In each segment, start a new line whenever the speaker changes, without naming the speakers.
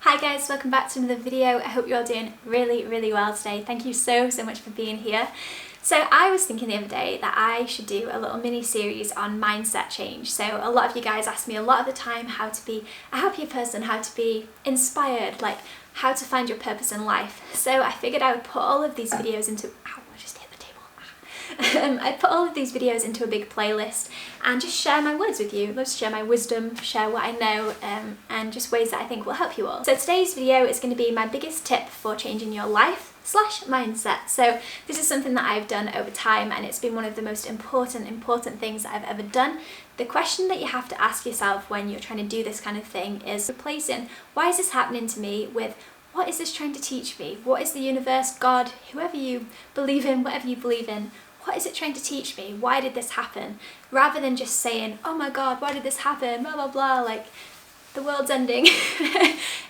Hi guys, welcome back to another video. I hope you're all doing really well today. Thank you so much for being here. So I was thinking the other day that I should do a little mini series on mindset change. So a lot of you guys ask me a lot of the time how to be a happier person, how to be inspired, like how to find your purpose in life. So I figured I would put all of these videos into, I put all of these videos into a big playlist and just share my words with you. Love to share my wisdom, share what I know, and just ways that I think will help you all. So today's video is going to be my biggest tip for changing your life / mindset. So this is something that I've done over time and it's been one of the most important things that I've ever done. The question that you have to ask yourself when you're trying to do this kind of thing is replacing why is this happening to me with what is this trying to teach me? What is the universe, God, whoever you believe in, whatever you believe in, what is it trying to teach me? Why did this happen? Rather than just saying, oh my God, why did this happen? Blah, blah, blah, like the world's ending.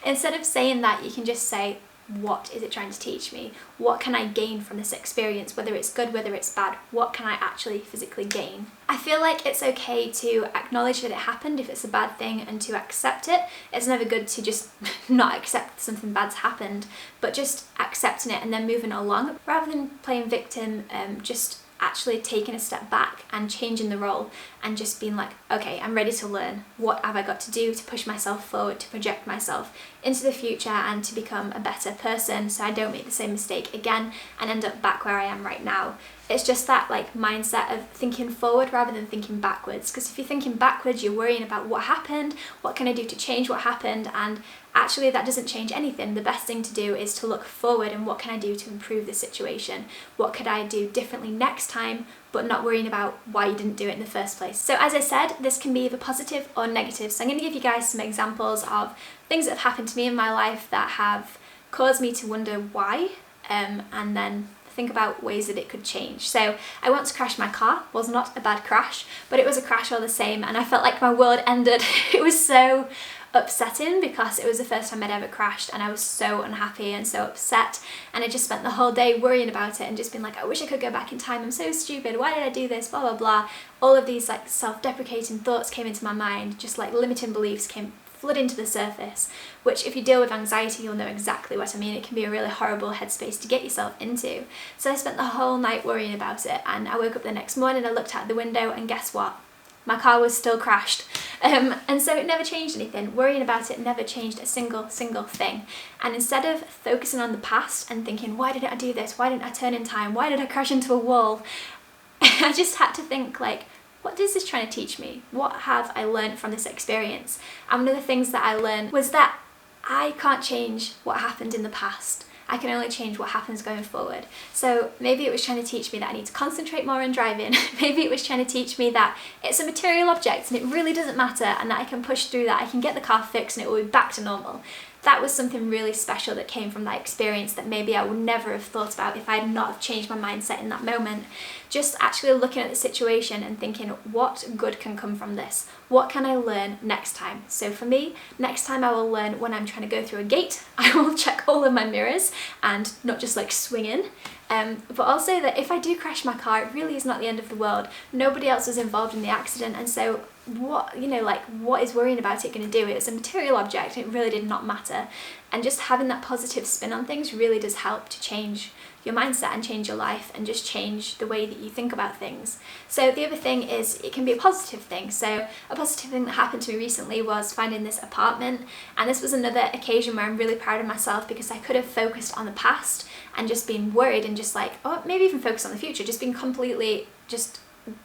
Instead of saying that, you can just say, what is it trying to teach me? What can I gain from this experience? Whether it's good, whether it's bad, what can I actually physically gain? I feel like it's okay to acknowledge that it happened if it's a bad thing and to accept it. It's never good to just not accept something bad's happened, but just accepting it and then moving along rather than playing victim, just actually taking a step back and changing the role and just being like, okay, I'm ready to learn. What have I got to do to push myself forward, to project myself into the future and to become a better person so I don't make the same mistake again and end up back where I am right now. It's just that like mindset of thinking forward rather than thinking backwards, because if you're thinking backwards, you're worrying about what happened, what can I do to change what happened, and actually that doesn't change anything. The best thing to do is to look forward and what can I do to improve the situation? What could I do differently next time, but not worrying about why you didn't do it in the first place. So as I said, this can be either positive or negative. So I'm going to give you guys some examples of things that have happened to me in my life that have caused me to wonder why, and then think about ways that it could change. So I once crashed my car. Was not a bad crash, but it was a crash all the same, and I felt like my world ended. It was so upsetting because it was the first time I'd ever crashed and I was so unhappy and so upset, and I just spent the whole day worrying about it and just being like, I wish I could go back in time, I'm so stupid, why did I do this, blah blah blah. All of these like self-deprecating thoughts came into my mind, just like limiting beliefs came flooding to the surface, which if you deal with anxiety you'll know exactly what I mean. It can be a really horrible headspace to get yourself into. So I spent the whole night worrying about it, and I woke up the next morning, I looked out the window and guess what? My car was still crashed. And so it never changed anything. Worrying about it never changed a single thing. And instead of focusing on the past and thinking, why didn't I do this? Why didn't I turn in time? Why did I crash into a wall? I just had to think like, what is this trying to teach me? What have I learned from this experience? And one of the things that I learned was that I can't change what happened in the past. I can only change what happens going forward. So maybe it was trying to teach me that I need to concentrate more on driving. Maybe it was trying to teach me that it's a material object and it really doesn't matter, and that I can push through that, I can get the car fixed and it will be back to normal. That was something really special that came from that experience that maybe I would never have thought about if I had not have changed my mindset in that moment. Just actually looking at the situation and thinking, what good can come from this? What can I learn next time? So for me, next time I will learn when I'm trying to go through a gate, I will check all of my mirrors and not just like swing in. But also that if I do crash my car, it really is not the end of the world. Nobody else was involved in the accident, and so what is worrying about it going to do? It was a material object, it really did not matter. And just having that positive spin on things really does help to change your mindset and change your life and just change the way that you think about things. So the other thing is it can be a positive thing. So a positive thing that happened to me recently was finding this apartment, and this was another occasion where I'm really proud of myself because I could have focused on the past and just been worried and just like, oh, maybe even focus on the future, just being completely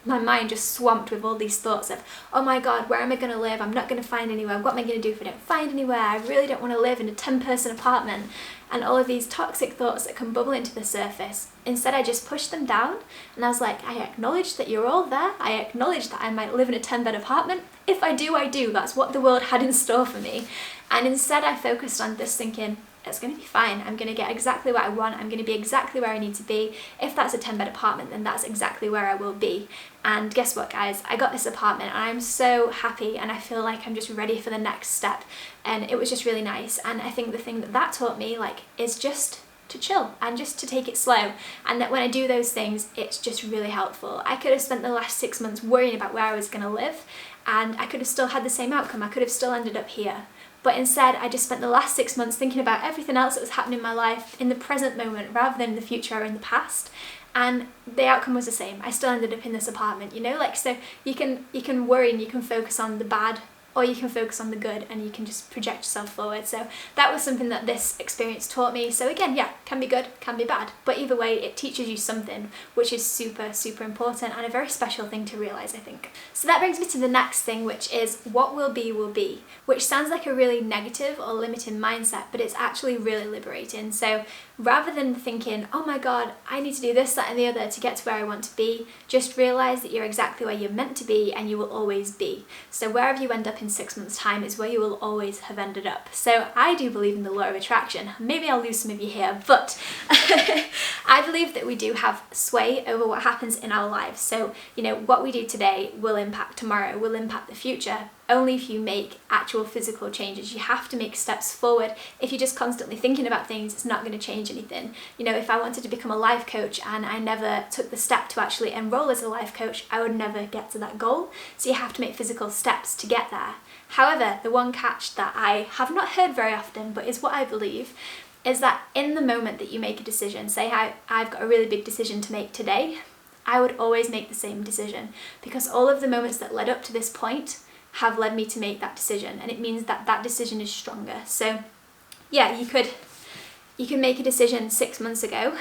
my mind just swamped with all these thoughts of, oh my God, where am I going to live? I'm not going to find anywhere. What am I going to do if I don't find anywhere? I really don't want to live in a 10-person apartment. And all of these toxic thoughts that come bubbling to the surface. Instead, I just pushed them down and I was like, I acknowledge that you're all there. I acknowledge that I might live in a 10-bed apartment. If I do, I do. That's what the world had in store for me. And instead, I focused on this thinking, it's going to be fine. I'm going to get exactly what I want. I'm going to be exactly where I need to be. If that's a 10-bed apartment, then that's exactly where I will be. And guess what, guys? I got this apartment and I'm so happy and I feel like I'm just ready for the next step. And it was just really nice. And I think the thing that taught me is just to chill and just to take it slow, and that when I do those things, it's just really helpful. I could have spent the last 6 months worrying about where I was going to live and I could have still had the same outcome. I could have still ended up here. but instead I just spent the last 6 months thinking about everything else that was happening in my life in the present moment rather than in the future or in the past. And the outcome was the same. I still ended up in this apartment, you know, like, so you can worry and you can focus on the bad, or you can focus on the good, and you can just project yourself forward. So that was something that this experience taught me. So again, yeah, can be good, can be bad, but either way it teaches you something, which is super, super important and a very special thing to realise, I think. So that brings me to the next thing, which is what will be, which sounds like a really negative or limiting mindset, but it's actually really liberating. So rather than thinking, oh my god, I need to do this, that and the other to get to where I want to be, just realise that you're exactly where you're meant to be and you will always be. So wherever you end up in 6 months' time is where you will always have ended up. So I do believe in the law of attraction. Maybe I'll lose some of you here, but I believe that we do have sway over what happens in our lives. So, you know, what we do today will impact tomorrow, will impact the future, only if you make actual physical changes. You have to make steps forward. If you're just constantly thinking about things, it's not going to change anything. You know, if I wanted to become a life coach and I never took the step to actually enroll as a life coach, I would never get to that goal. So you have to make physical steps to get there. However, the one catch that I have not heard very often, but is what I believe, is that in the moment that you make a decision, say I've got a really big decision to make today, I would always make the same decision, because all of the moments that led up to this point have led me to make that decision, and it means that that decision is stronger. So yeah, you can make a decision 6 months ago,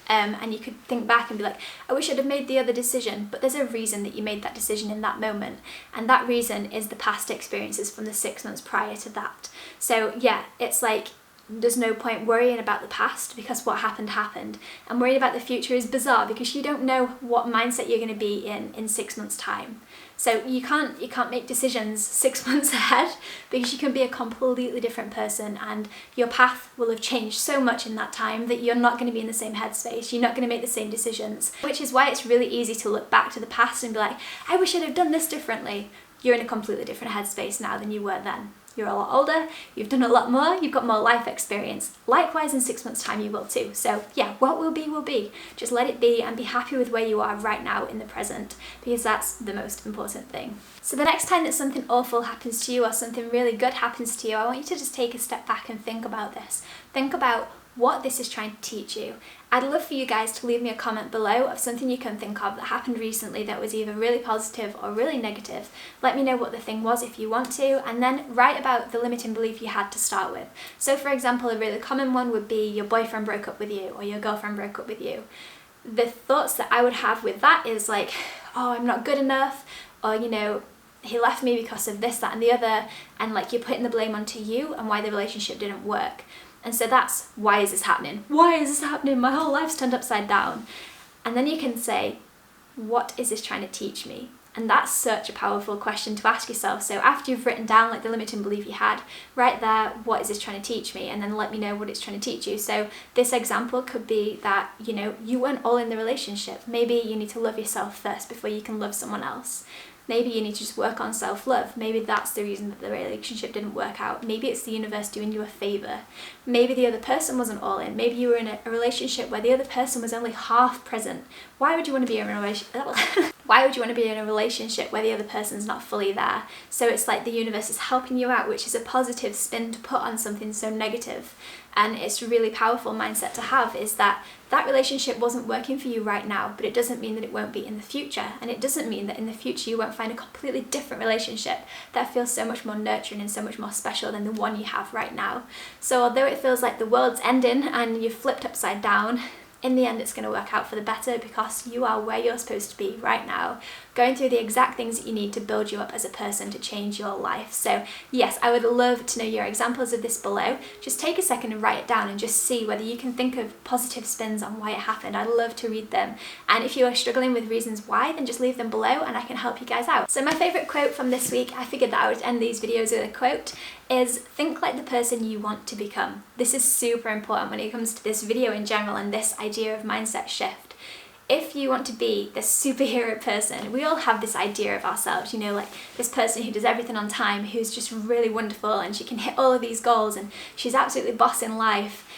and you could think back and be like, I wish I'd have made the other decision, but there's a reason that you made that decision in that moment, and that reason is the past experiences from the 6 months prior to that. So yeah, it's like, there's no point worrying about the past because what happened happened, and worrying about the future is bizarre because you don't know what mindset you're going to be in 6 months' time. So you can't make decisions 6 months ahead, because you can be a completely different person and your path will have changed so much in that time that you're not going to be in the same headspace, you're not going to make the same decisions, which is why it's really easy to look back to the past and be like, I wish I'd have done this differently. You're in a completely different headspace now than you were then. You're a lot older, you've done a lot more, you've got more life experience. Likewise, in 6 months' time you will too. So yeah, what will be will be. Just let it be and be happy with where you are right now in the present, because that's the most important thing. So the next time that something awful happens to you or something really good happens to you, I want you to just take a step back and think about this. Think about what this is trying to teach you. I'd love for you guys to leave me a comment below of something you can think of that happened recently that was either really positive or really negative. Let me know what the thing was if you want to, and then write about the limiting belief you had to start with. So for example, a really common one would be your boyfriend broke up with you or your girlfriend broke up with you. The thoughts that I would have with that is like, oh, I'm not good enough, or you know, he left me because of this, that and the other, and like you're putting the blame onto you and why the relationship didn't work. And so that's, why is this happening? Why is this happening? My whole life's turned upside down. And then you can say, what is this trying to teach me? And that's such a powerful question to ask yourself. So after you've written down like the limiting belief you had, write there, what is this trying to teach me? And then let me know what it's trying to teach you. So this example could be that, you know, you weren't all in the relationship. Maybe you need to love yourself first before you can love someone else. Maybe you need to just work on self-love. Maybe that's the reason that the relationship didn't work out. Maybe it's the universe doing you a favour. Maybe the other person wasn't all in. Maybe you were in a relationship where the other person was only half present. Why would you want to be in a relationship? Why would you want to be in a relationship where the other person's not fully there? So it's like the universe is helping you out, which is a positive spin to put on something so negative. And it's a really powerful mindset to have, is that that relationship wasn't working for you right now, but it doesn't mean that it won't be in the future. And it doesn't mean that in the future you won't find a completely different relationship that feels so much more nurturing and so much more special than the one you have right now. So although it feels like the world's ending and you've flipped upside down, in the end it's going to work out for the better, because you are where you're supposed to be right now, going through the exact things that you need to build you up as a person to change your life. So yes, I would love to know your examples of this below. Just take a second and write it down and just see whether you can think of positive spins on why it happened. I'd love to read them. And if you are struggling with reasons why, then just leave them below and I can help you guys out. So my favourite quote from this week, I figured that I would end these videos with a quote, is think like the person you want to become. This is super important when it comes to this video in general and this idea of mindset shift. If you want to be this superhero person, we all have this idea of ourselves, you know, like this person who does everything on time, who's just really wonderful and she can hit all of these goals and she's absolutely boss in life.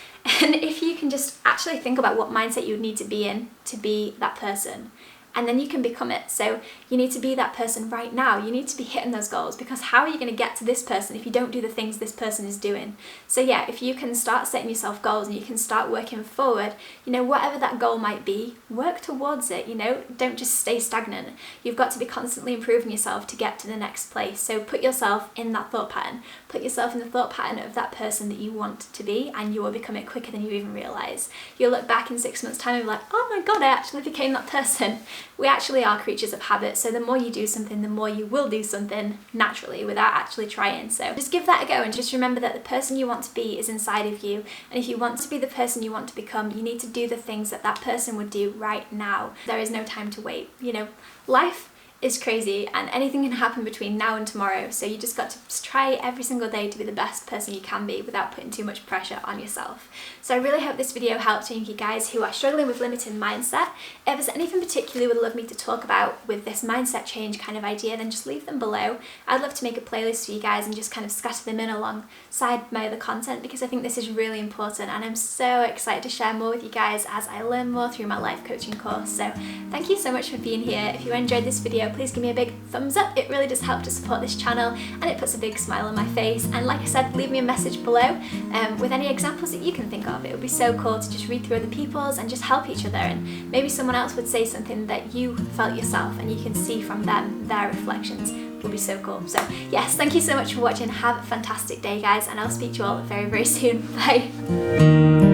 And if you can just actually think about what mindset you would need to be in to be that person, and then you can become it. So you need to be that person right now. You need to be hitting those goals, because how are you going to get to this person if you don't do the things this person is doing? So yeah, if you can start setting yourself goals and you can start working forward, you know, whatever that goal might be, work towards it, you know, don't just stay stagnant. You've got to be constantly improving yourself to get to the next place. So put yourself in that thought pattern. Put yourself in the thought pattern of that person that you want to be, and you will become it quicker than you even realise. You'll look back in 6 months' time and be like, oh my god, I actually became that person. We actually are creatures of habit, so the more you do something, the more you will do something naturally without actually trying. So just give that a go, and just remember that the person you want to be is inside of you, and if you want to be the person you want to become, you need to do the things that that person would do right now. There is no time to wait. You know, life is crazy and anything can happen between now and tomorrow, so you just got to try every single day to be the best person you can be without putting too much pressure on yourself. So I really hope this video helped any of you guys who are struggling with limiting mindset. If there's anything particularly you would love me to talk about with this mindset change kind of idea, then just leave them below. I'd love to make a playlist for you guys and just kind of scatter them in alongside my other content, because I think this is really important, and I'm so excited to share more with you guys as I learn more through my life coaching course. So thank you so much for being here. If you enjoyed this video, please give me a big thumbs up. It really does help to support this channel, and it puts a big smile on my face. And like I said, leave me a message below with any examples that you can think of. It would be so cool to just read through other people's and just help each other, and maybe someone else would say something that you felt yourself and you can see from them their reflections. Would be so cool. So yes, thank you so much for watching. Have a fantastic day, guys, and I'll speak to you all very, very soon. Bye.